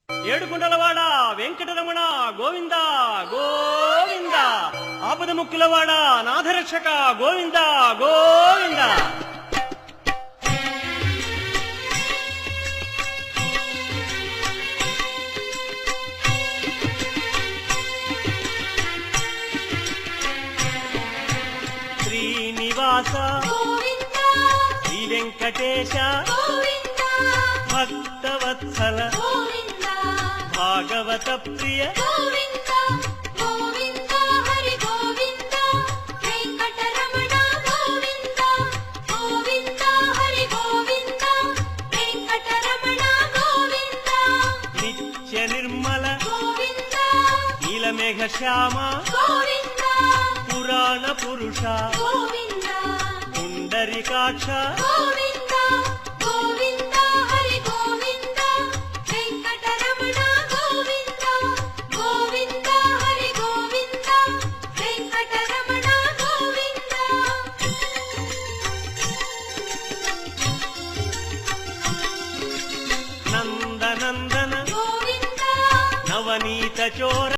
ఏడుకొండలవాడ వెంకటరమణ గోవింద గోవింద, ఆపద ముక్కులవాడ నాథరక్షక గోవింద గోవింద. శ్రీనివాస శ్రీ వెంకటేశ భక్తవత్సల భాగవత ప్రియ నిత్య నిర్మల నీలమేఘ శ్యామ పురాణ పురుష పుండరీకాక్ష నందనందన నవనీత చోర